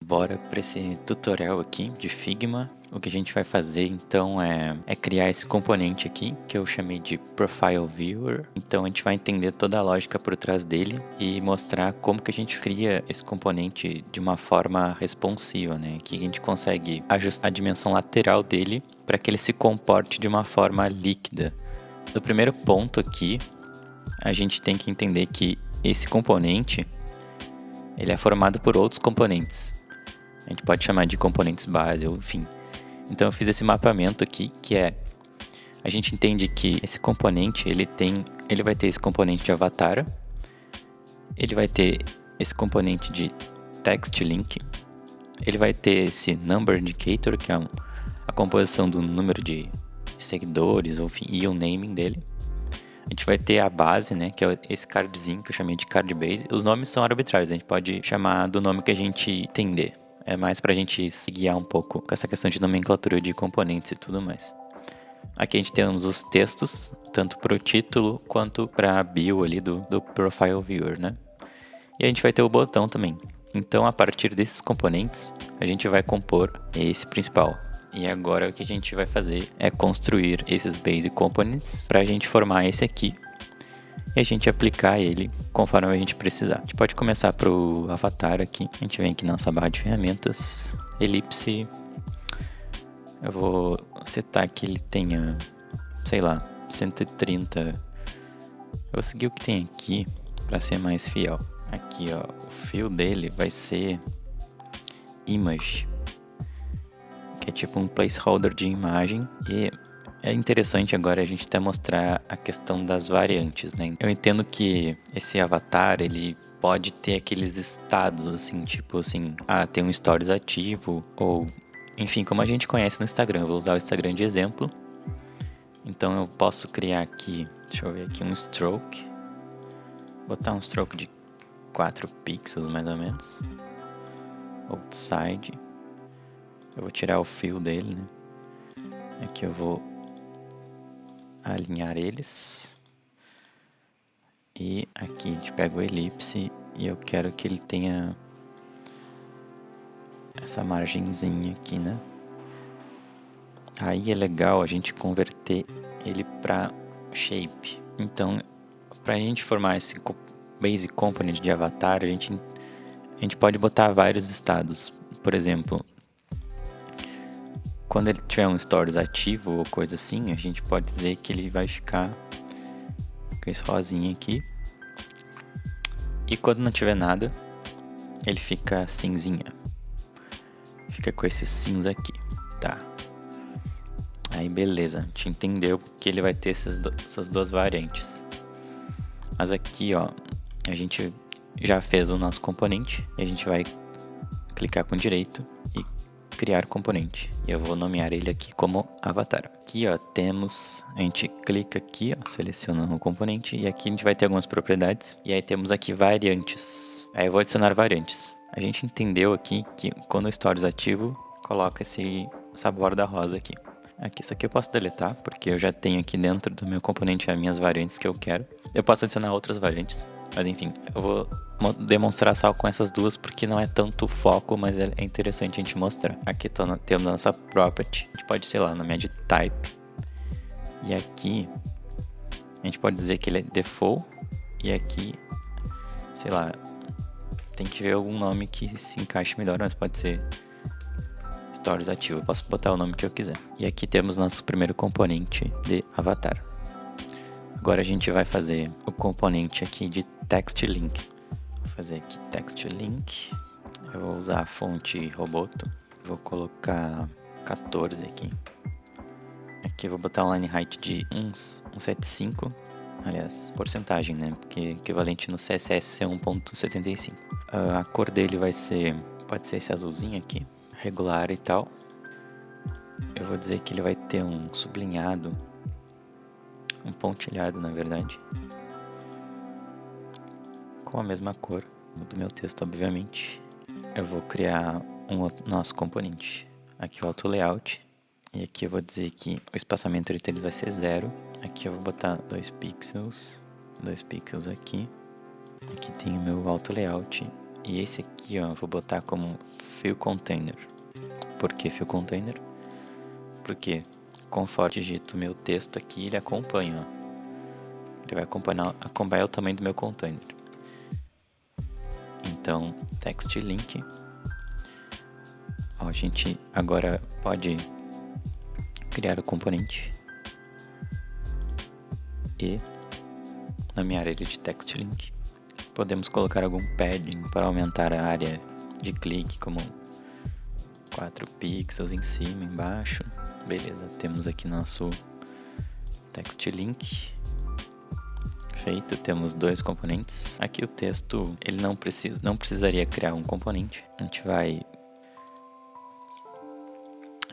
Bora para esse tutorial aqui de Figma. O que a gente vai fazer então é criar esse componente aqui que eu chamei de Profile Viewer. Então a gente vai entender toda a lógica por trás dele e mostrar como que a gente cria esse componente de uma forma responsiva, né? Que a gente consegue ajustar a dimensão lateral dele para que ele se comporte de uma forma líquida. Do primeiro ponto aqui, a gente tem que entender que esse componente ele é formado por outros componentes. A gente pode chamar de componentes base, ou enfim. Então eu fiz esse mapeamento aqui, que é... A gente entende que esse componente, ele vai ter esse componente de avatar, ele vai ter esse componente de text link, ele vai ter esse number indicator, que é a composição do número de seguidores, ou enfim, e o naming dele. A gente vai ter a base, né, que é esse cardzinho que eu chamei de card base. Os nomes são arbitrários, a gente pode chamar do nome que a gente entender. É mais pra gente se guiar um pouco com essa questão de nomenclatura de componentes e tudo mais. Aqui a gente tem os textos, tanto pro título quanto pra bio ali do Profile Viewer, né? E a gente vai ter o botão também. Então, a partir desses componentes, a gente vai compor esse principal. E agora o que a gente vai fazer é construir esses Basic Components para a gente formar esse aqui e a gente aplicar ele conforme a gente precisar. A gente pode começar para o avatar aqui. A gente vem aqui na nossa barra de ferramentas, elipse. Eu vou setar que ele tenha, sei lá, 130. Eu vou seguir o que tem aqui para ser mais fiel. Aqui, ó, o fio dele vai ser image, que é tipo um placeholder de imagem. E é interessante agora a gente até mostrar a questão das variantes, né? Eu entendo que esse avatar, ele pode ter aqueles estados, assim, tipo assim, tem um stories ativo, ou enfim, como a gente conhece no Instagram. Eu vou usar o Instagram de exemplo. Então eu posso criar aqui, deixa eu ver aqui, um stroke. Botar um stroke de 4 pixels mais ou menos. Outside. Eu vou tirar o fio dele, né? Aqui eu vou alinhar eles. E aqui a gente pega o elipse e eu quero que ele tenha essa margenzinha aqui, né? Aí é legal a gente converter ele para shape. Então, para a gente formar esse Basic Component de avatar, a gente pode botar vários estados. Por exemplo, quando ele tiver um stories ativo ou coisa assim, a gente pode dizer que ele vai ficar com esse rosinha aqui. E quando não tiver nada, ele fica cinzinha. Fica com esse cinza aqui, tá? Aí beleza, a gente entendeu que ele vai ter essas duas variantes. Mas aqui, ó, a gente já fez o nosso componente. E a gente vai clicar com direito e criar componente. E eu vou nomear ele aqui como avatar. Aqui, ó, a gente clica aqui, ó, seleciona o componente. E aqui a gente vai ter algumas propriedades. E aí temos aqui variantes. Aí eu vou adicionar variantes. A gente entendeu aqui que quando o stories ativo, coloca essa borda rosa aqui. Aqui, isso aqui eu posso deletar, porque eu já tenho aqui dentro do meu componente as minhas variantes que eu quero. Eu posso adicionar outras variantes, mas enfim, eu vou demonstrar só com essas duas, porque não é tanto foco, mas é interessante a gente mostrar. Aqui temos a nossa property, a gente pode, sei lá, nomear de type. E aqui, a gente pode dizer que ele é default, e aqui, sei lá, tem que ver algum nome que se encaixe melhor, mas pode ser stories ativo, eu posso botar o nome que eu quiser. E aqui temos nosso primeiro componente de avatar. Agora a gente vai fazer o componente aqui de text link. Vou fazer aqui text link. Eu vou usar a fonte Roboto. Vou colocar 14 aqui. Aqui eu vou botar um line height de 175. Aliás, porcentagem, né? Porque equivalente no CSS ser 1.75. A cor dele pode ser esse azulzinho aqui, regular e tal. Eu vou dizer que ele vai ter um sublinhado, um pontilhado na verdade, com a mesma cor do meu texto, obviamente. Eu vou criar nosso componente. Aqui o auto layout. E aqui eu vou dizer que o espaçamento entre eles vai ser 0. Aqui eu vou botar 2 pixels. 2 pixels aqui. Aqui tem o meu auto layout. E esse aqui, ó, eu vou botar como Fill Container. Por que Fill Container? Porque conforme eu digito meu texto aqui, ele acompanha, ó. Ele vai acompanhar o tamanho do meu container. Então, text link. Ó, a gente agora pode criar o componente. E na minha área de text link, podemos colocar algum padding para aumentar a área de clique, como 4 pixels em cima, embaixo. Beleza, temos aqui nosso text link. Feito, temos 2 componentes. Aqui o texto, ele não precisaria criar um componente. A gente vai...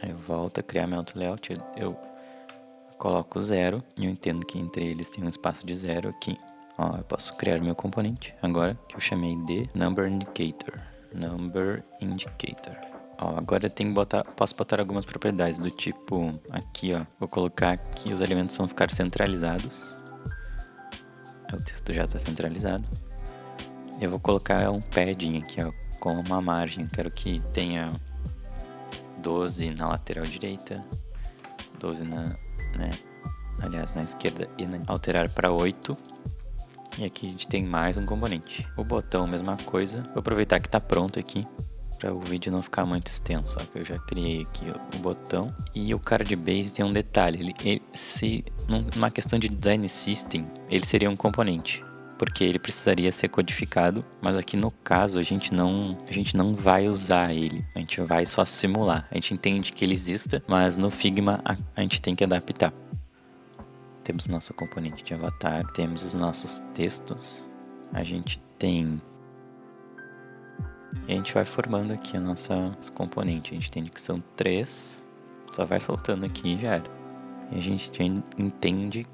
Aí eu volto a criar meu auto layout, eu coloco 0 e eu entendo que entre eles tem um espaço de 0 aqui. Ó, eu posso criar meu componente agora, que eu chamei de Number Indicator. Number Indicator. Ó, agora eu tenho que posso botar algumas propriedades do tipo, aqui ó, vou colocar que os elementos vão ficar centralizados. O texto já está centralizado. Eu vou colocar um padding aqui, ó, com uma margem. Quero que tenha 12 na lateral direita, 12 na esquerda e alterar para 8. E aqui a gente tem mais um componente. O botão, mesma coisa. Vou aproveitar que está pronto aqui, para o vídeo não ficar muito extenso, ó, que eu já criei aqui o botão. E o card base tem um detalhe, numa questão de design system, ele seria um componente, porque ele precisaria ser codificado, mas aqui no caso a gente não vai usar ele, a gente vai só simular. A gente entende que ele exista, mas no Figma a gente tem que adaptar. Temos nosso componente de avatar, temos os nossos textos, a gente tem... E a gente vai formando aqui a nossa componente. A gente entende que são 3. Só vai soltando aqui e já era. E a gente entende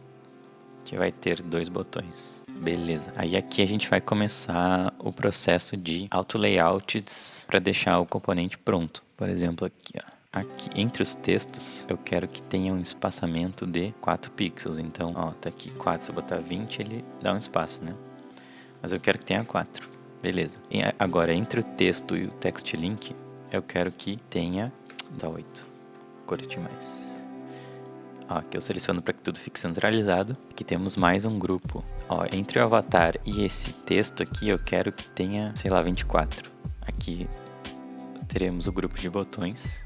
que vai ter 2 botões. Beleza. Aí aqui a gente vai começar o processo de auto layouts para deixar o componente pronto. Por exemplo, aqui, ó. Aqui entre os textos eu quero que tenha um espaçamento de 4 pixels. Então, ó, tá aqui 4. Se eu botar 20, ele dá um espaço, né? Mas eu quero que tenha 4. Beleza. E agora, entre o texto e o text link, eu quero que tenha... Dá 8. Curte mais. Ó, aqui eu seleciono para que tudo fique centralizado. Aqui temos mais um grupo. Ó, entre o avatar e esse texto aqui, eu quero que tenha, sei lá, 24. Aqui teremos o grupo de botões.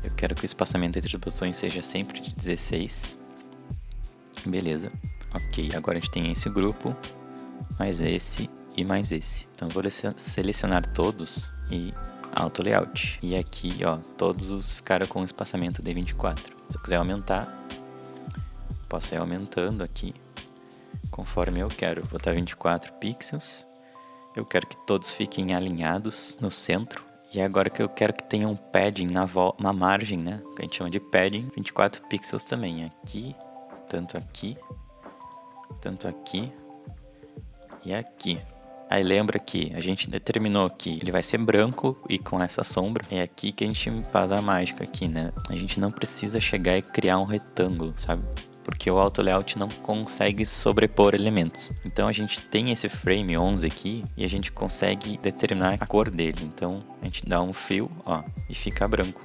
Eu quero que o espaçamento entre os botões seja sempre de 16. Beleza. Ok, agora a gente tem esse grupo, mais esse... e mais esse. Então vou selecionar todos e auto layout. E aqui, ó, todos os ficaram com espaçamento de 24. Se eu quiser aumentar, posso ir aumentando aqui conforme eu quero. Vou botar 24 pixels. Eu quero que todos fiquem alinhados no centro. E agora que eu quero que tenha um padding na margem, né? Que a gente chama de padding, 24 pixels também. Aqui, tanto aqui e aqui. Aí lembra que a gente determinou que ele vai ser branco e com essa sombra. É aqui que a gente faz a mágica aqui, né? A gente não precisa chegar e criar um retângulo, sabe? Porque o auto layout não consegue sobrepor elementos. Então a gente tem esse frame 11 aqui e a gente consegue determinar a cor dele. Então a gente dá um fill, ó, e fica branco.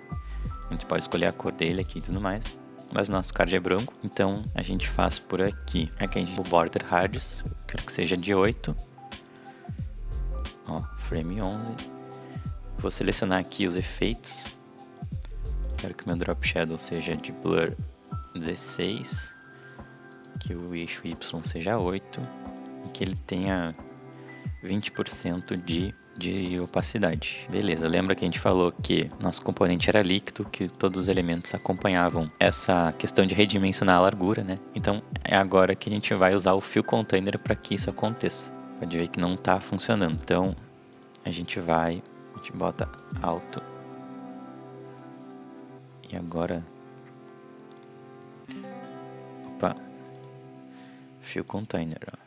A gente pode escolher a cor dele aqui e tudo mais. Mas nosso card é branco, então a gente faz por aqui. Aqui a gente o border radius, eu quero que seja de 8. Ó, frame 11. Vou selecionar aqui os efeitos. Quero que meu drop shadow seja de blur 16. Que o eixo Y seja 8. E que ele tenha 20% de opacidade. Beleza, lembra que a gente falou que nosso componente era líquido, que todos os elementos acompanhavam essa questão de redimensionar a largura, né? Então é agora que a gente vai usar o fill container para que isso aconteça. Pode ver que não está funcionando. Então a gente bota alto. E agora, opa, fill container, ó.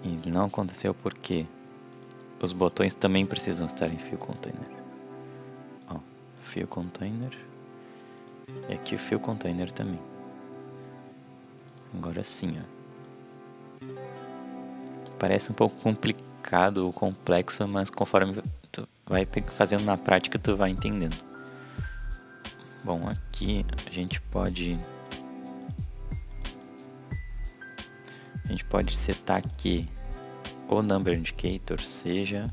E não aconteceu porque os botões também precisam estar em fill container. Ó, fill container. E aqui o fill container também. Agora sim, ó. Parece um pouco complicado ou complexo, mas conforme tu vai fazendo na prática, tu vai entendendo. Bom, aqui a gente pode setar que o number indicator seja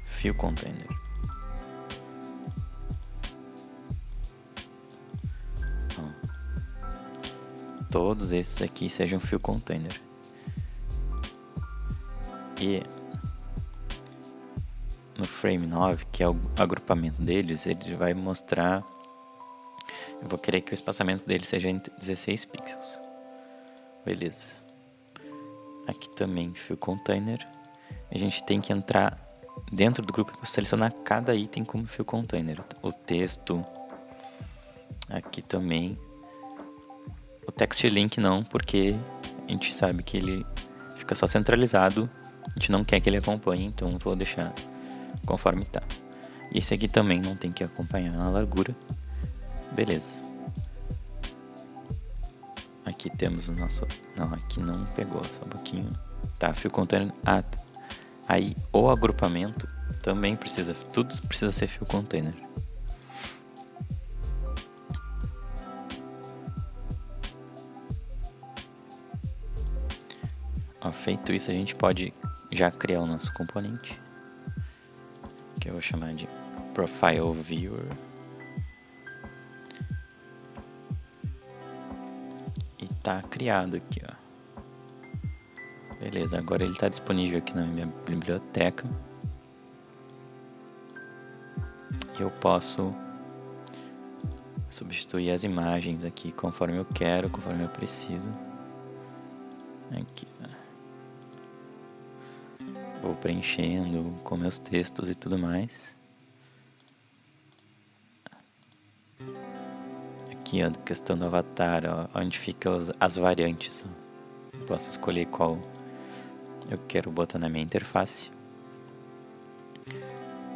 fill container. Todos esses aqui sejam fill container. E no frame 9, que é o agrupamento deles, ele vai mostrar... Eu vou querer que o espaçamento dele seja entre 16 pixels. Beleza. Aqui também fill container. A gente tem que entrar dentro do grupo e selecionar cada item como fill container. O texto. Aqui também. O text link não, porque a gente sabe que ele fica só centralizado. A gente não quer que ele acompanhe, então vou deixar conforme está. E esse aqui também não tem que acompanhar na largura. Beleza. Aqui temos o nosso... Não, aqui não pegou, só um pouquinho. Tá, fill container... aí o agrupamento também precisa... Tudo precisa ser fill container. Ó, feito isso, a gente pode já criar o nosso componente, que eu vou chamar de Profile Viewer. E tá criado aqui, ó. Beleza, agora ele está disponível aqui na minha biblioteca. Eu posso substituir as imagens aqui conforme eu quero, conforme eu preciso. Aqui, ó. Vou preenchendo com meus textos e tudo mais. Aqui, ó, questão do avatar, ó, onde ficam as variantes. Ó. Posso escolher qual eu quero botar na minha interface.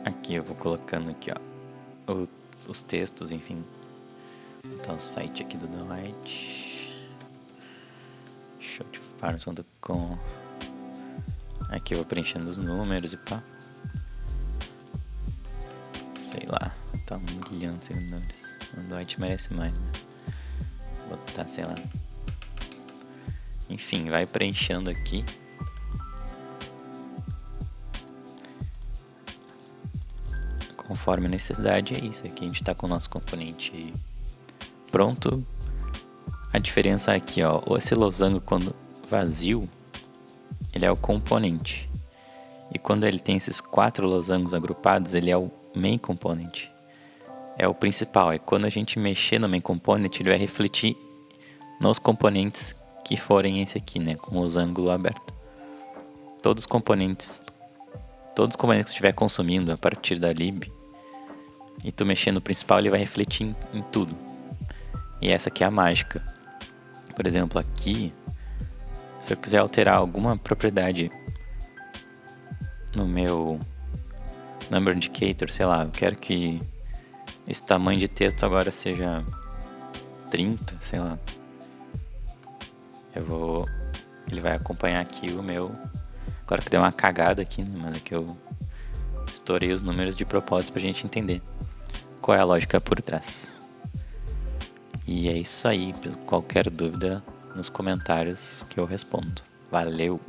Aqui eu vou colocando aqui, ó, os textos, enfim. Então o site aqui do Delight. Showdefarms.com. Aqui eu vou preenchendo os números e pá. Sei lá, tá 1 milhão de seguidores. O Delight merece mais, né? Vou botar, sei lá. Enfim, vai preenchendo aqui. Conforme a necessidade, é isso. Aqui a gente está com o nosso componente pronto. A diferença aqui, ó, esse losango quando vazio, ele é o componente. E quando ele tem esses 4 losangos agrupados, ele é o main component. É o principal. É quando a gente mexer no main component, ele vai refletir nos componentes que forem esse aqui, né, com o losango aberto. Todos os componentes que estiver consumindo a partir da lib, e tu mexer no principal, ele vai refletir em tudo. E essa aqui é a mágica. Por exemplo, aqui, se eu quiser alterar alguma propriedade no meu number indicator, sei lá, eu quero que esse tamanho de texto agora seja 30, sei lá. Ele vai acompanhar aqui o meu. Claro que deu uma cagada aqui, né? Mas é que eu estourei os números de propósito pra gente entender qual é a lógica por trás. E é isso aí. Qualquer dúvida nos comentários que eu respondo. Valeu!